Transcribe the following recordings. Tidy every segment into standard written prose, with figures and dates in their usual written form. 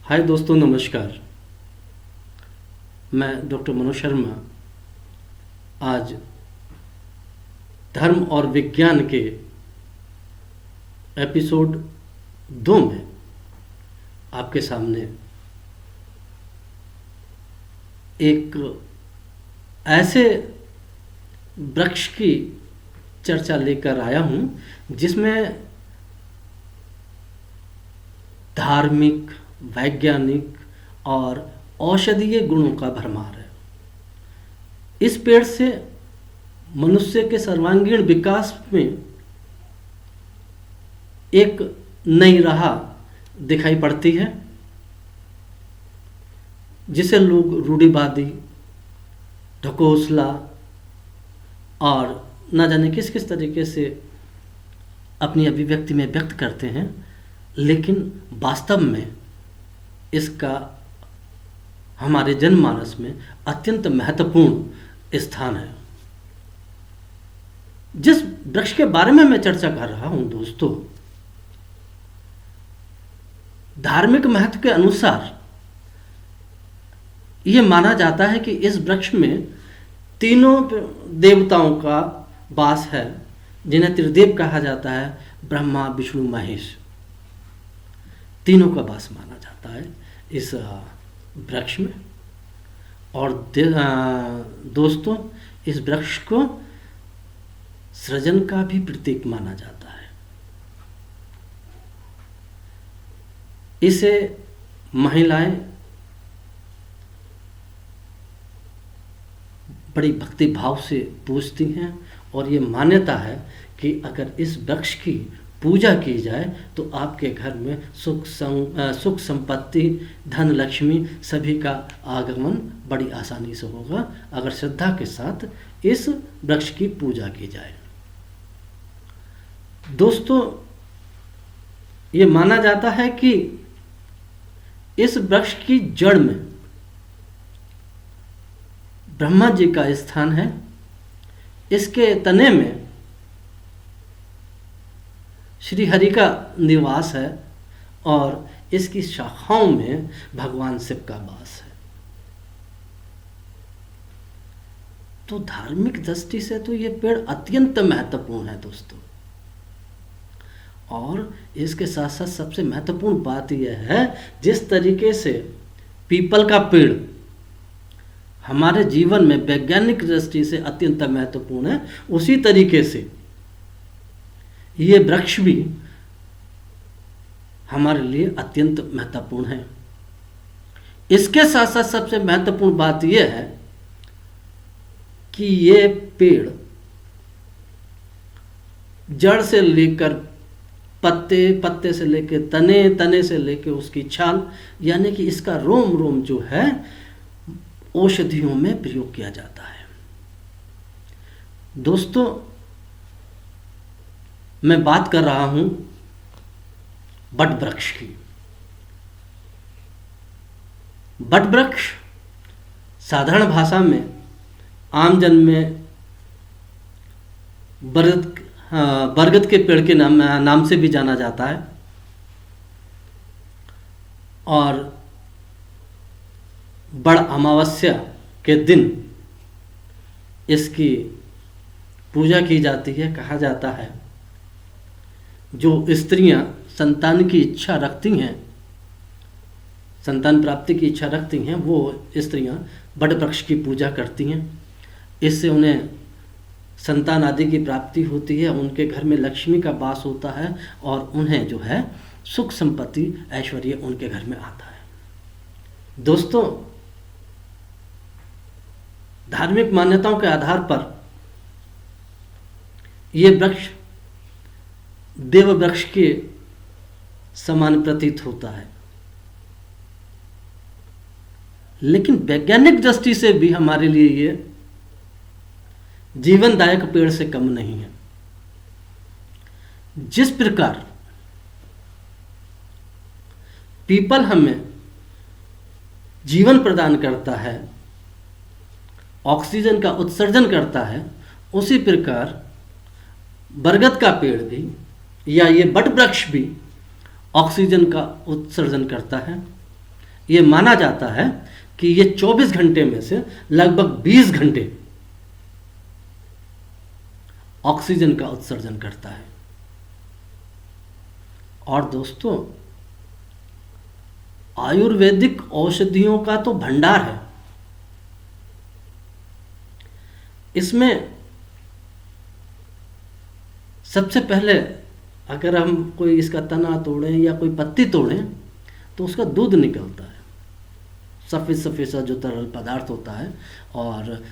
हाय दोस्तों, नमस्कार। मैं डॉक्टर मनोज शर्मा आज धर्म और विज्ञान के एपिसोड 2 में आपके सामने एक ऐसे वृक्ष की चर्चा लेकर आया हूँ जिसमें धार्मिक, वैज्ञानिक और औषधीय गुणों का भरमार है। इस पेड़ से मनुष्य के सर्वांगीण विकास में एक नई राह दिखाई पड़ती है, जिसे लोग रूढ़िवादी, ढकोसला और न जाने किस किस तरीके से अपनी अभिव्यक्ति में व्यक्त करते हैं, लेकिन वास्तव में इसका हमारे जनमानस में अत्यंत महत्वपूर्ण स्थान है। जिस वृक्ष के बारे में मैं चर्चा कर रहा हूं दोस्तों, धार्मिक महत्व के अनुसार यह माना जाता है कि इस वृक्ष में तीनों देवताओं का वास है, जिन्हें त्रिदेव कहा जाता है। ब्रह्मा, विष्णु, महेश, तीनों का वास माना जाता है इस वृक्ष में। और दोस्तों, इस वृक्ष को सृजन का भी प्रतीक माना जाता है। इसे महिलाएं बड़ी भक्ति भाव से पूजती हैं और ये मान्यता है कि अगर इस वृक्ष की पूजा की जाए तो आपके घर में सुख संपत्ति, धन, लक्ष्मी सभी का आगमन बड़ी आसानी से होगा, अगर श्रद्धा के साथ इस वृक्ष की पूजा की जाए। दोस्तों, ये माना जाता है कि इस वृक्ष की जड़ में ब्रह्मा जी का स्थान है। इसके तने में श्री हरि का निवास है और इसकी शाखाओं में भगवान शिव का वास है। तो धार्मिक दृष्टि से तो ये पेड़ अत्यंत महत्वपूर्ण है दोस्तों। और इसके साथ साथ सबसे महत्वपूर्ण बात यह है, जिस तरीके से पीपल का पेड़ हमारे जीवन में वैज्ञानिक दृष्टि से अत्यंत महत्वपूर्ण है, उसी तरीके से ये वृक्ष भी हमारे लिए अत्यंत महत्वपूर्ण है। इसके साथ साथ सबसे महत्वपूर्ण बात यह है कि ये पेड़ जड़ से लेकर पत्ते, पत्ते से लेकर तने, तने से लेकर उसकी छाल, यानी कि इसका रोम रोम जो है औषधियों में प्रयोग किया जाता है। दोस्तों, मैं बात कर रहा हूं बट वृक्ष की। बट वृक्ष साधारण भाषा में, आमजन में बरगद के पेड़ के नाम से भी जाना जाता है। और बड़ अमावस्या के दिन इसकी पूजा की जाती है। कहा जाता है जो स्त्रियां संतान की इच्छा रखती हैं, संतान प्राप्ति की इच्छा रखती हैं, वो स्त्रियां बट वृक्ष की पूजा करती हैं। इससे उन्हें संतान आदि की प्राप्ति होती है, उनके घर में लक्ष्मी का वास होता है और उन्हें जो है सुख संपत्ति, ऐश्वर्य उनके घर में आता है। दोस्तों, धार्मिक मान्यताओं के आधार पर यह वृक्ष देव वृक्ष के समान प्रतीत होता है, लेकिन वैज्ञानिक दृष्टि से भी हमारे लिए ये जीवनदायक पेड़ से कम नहीं है। जिस प्रकार पीपल हमें जीवन प्रदान करता है, ऑक्सीजन का उत्सर्जन करता है, उसी प्रकार बरगद का पेड़ भी या ये बट वृक्ष भी ऑक्सीजन का उत्सर्जन करता है। ये माना जाता है कि ये 24 घंटे में से लगभग 20 घंटे ऑक्सीजन का उत्सर्जन करता है। और दोस्तों, आयुर्वेदिक औषधियों का तो भंडार है। इसमें सबसे पहले अगर हम कोई इसका तना तोड़ें या कोई पत्ती तोड़ें तो उसका दूध निकलता है, सफ़ेद सफ़ेद सा जो तरल पदार्थ होता है, और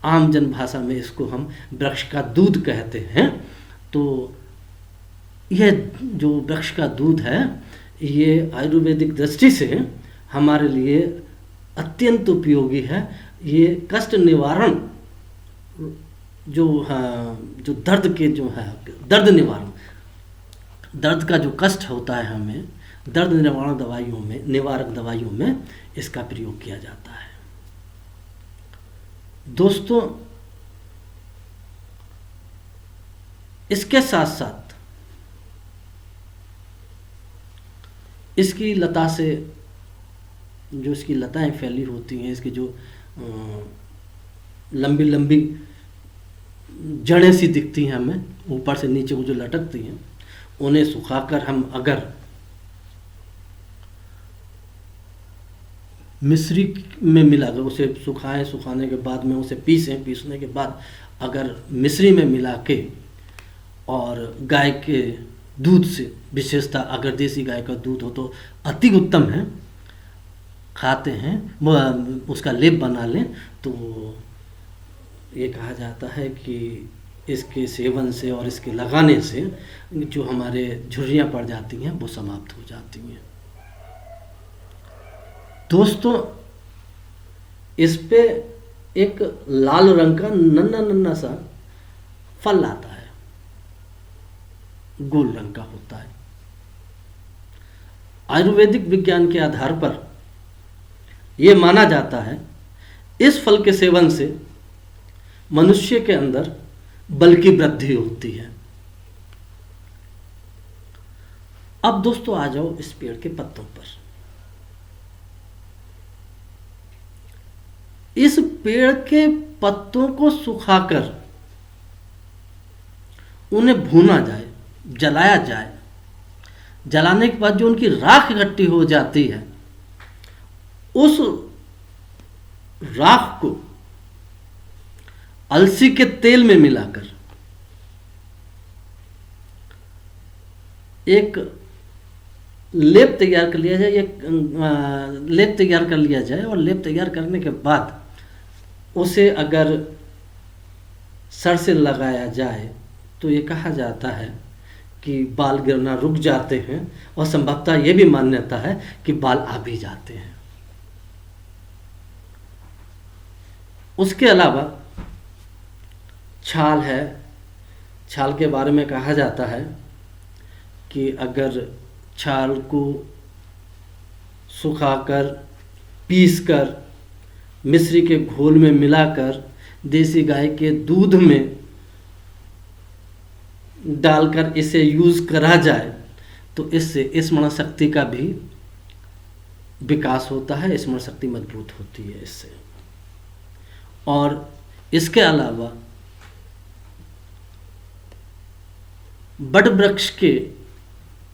आम जन भाषा में इसको हम वृक्ष का दूध कहते हैं। तो यह जो वृक्ष का दूध है, ये आयुर्वेदिक दृष्टि से हमारे लिए अत्यंत उपयोगी है। ये कष्ट निवारण जो दर्द के जो है, दर्द निवारण, दर्द का जो कष्ट होता है, हमें दर्द निवारण दवाइयों में, निवारक दवाइयों में इसका प्रयोग किया जाता है। दोस्तों, इसके साथ साथ इसकी लता से, जो इसकी लताएं फैली होती हैं, इसकी जो लंबी लंबी जड़ें सी दिखती हैं हमें ऊपर से नीचे, वो जो लटकती हैं, उन्हें सुखाकर हम अगर मिश्री में मिलाकर उसे सुखाएं, सुखाने के बाद में उसे पीसें, पीसने के बाद अगर मिश्री में मिला के और गाय के दूध से, विशेषता अगर देसी गाय का दूध हो तो अति उत्तम है, खाते हैं, उसका लेप बना लें, तो ये कहा जाता है कि इसके सेवन से और इसके लगाने से जो हमारे झुर्रियाँ पड़ जाती हैं वो समाप्त हो जाती हैं। दोस्तों, इस पे एक लाल रंग का नन्ना नन्ना सा फल आता है, गोल रंग का होता है। आयुर्वेदिक विज्ञान के आधार पर यह माना जाता है इस फल के सेवन से मनुष्य के अंदर बल की वृद्धि होती है। अब दोस्तों आ जाओ इस पेड़ के पत्तों पर। इस पेड़ के पत्तों को सुखाकर उन्हें भूना जाए, जलाया जाए। जलाने के बाद जो उनकी राख इकट्ठी हो जाती है, उस राख को अलसी के तेल में मिलाकर एक लेप तैयार कर लिया जाए, लेप तैयार कर लिया जाए, और लेप तैयार करने के बाद उसे अगर सर से लगाया जाए तो ये कहा जाता है कि बाल गिरना रुक जाते हैं, और संभवतः ये भी मान्यता है कि बाल आ भी जाते हैं। उसके अलावा छाल है। छाल के बारे में कहा जाता है कि अगर छाल को सुखाकर, पीसकर, मिश्री के घोल में मिलाकर, देसी गाय के दूध में डालकर इसे यूज करा जाए तो इससे स्मरण शक्ति का भी विकास होता है, स्मरण शक्ति मजबूत होती है इससे। और इसके अलावा बड़ वृक्ष के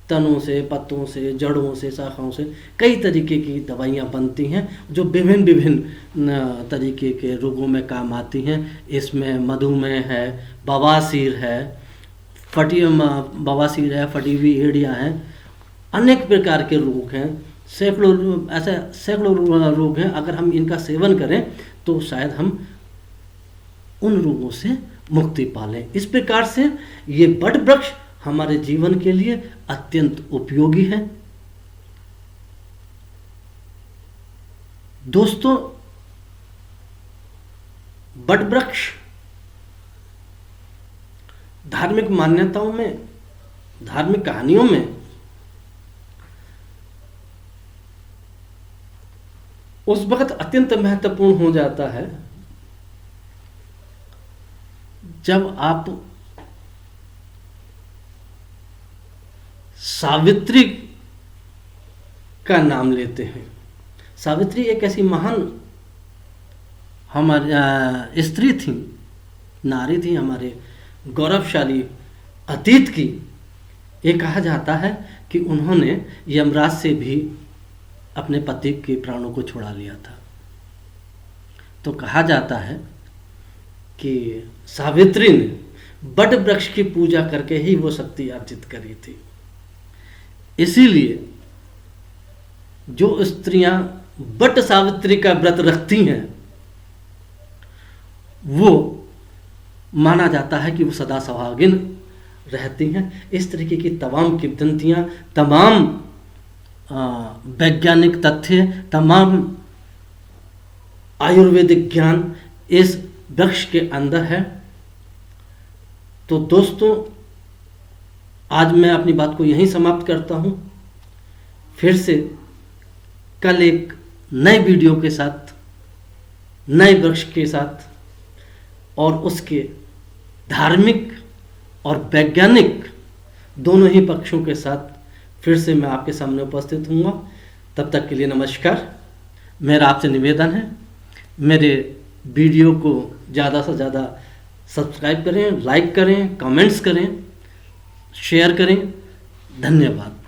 तनों से, पत्तों से, जड़ों से, शाखाओं से कई तरीके की दवाइयाँ बनती हैं जो विभिन्न विभिन्न तरीके के रोगों में काम आती हैं। इसमें मधुमेह है, बवासीर है, बवासीर है, फटी हुई एड़ियाँ हैं, अनेक प्रकार के रोग हैं, सैकड़ों रोग हैं। अगर हम इनका सेवन करें तो शायद हम उन रोगों से मुक्ति पा लें। इस प्रकार से ये बड़ वृक्ष हमारे जीवन के लिए अत्यंत उपयोगी है। दोस्तों, बड़ वृक्ष धार्मिक मान्यताओं में, धार्मिक कहानियों में उस वक्त अत्यंत महत्वपूर्ण हो जाता है जब आप सावित्री का नाम लेते हैं। सावित्री एक ऐसी महान हमारी स्त्री थी, नारी थी, हमारे गौरवशाली अतीत की। ये कहा जाता है कि उन्होंने यमराज से भी अपने पति के प्राणों को छुड़ा लिया था। तो कहा जाता है कि सावित्री ने बट वृक्ष की पूजा करके ही वो शक्ति अर्जित करी थी। इसीलिए जो स्त्रियां बट सावित्री का व्रत रखती हैं, वो माना जाता है कि वो सदा सौहागिन रहती हैं। इस तरीके की तमाम किंवदंतियाँ, तमाम वैज्ञानिक तथ्य, तमाम आयुर्वेदिक ज्ञान इस वृक्ष के अंदर है। तो दोस्तों, आज मैं अपनी बात को यहीं समाप्त करता हूँ। फिर से कल एक नए वीडियो के साथ, नए वृक्ष के साथ और उसके धार्मिक और वैज्ञानिक दोनों ही पक्षों के साथ फिर से मैं आपके सामने उपस्थित हूँगा। तब तक के लिए नमस्कार। मेरा आपसे निवेदन है, मेरे वीडियो को ज़्यादा से ज़्यादा सब्सक्राइब करें, लाइक करें, कमेंट्स करें, शेयर करें। धन्यवाद।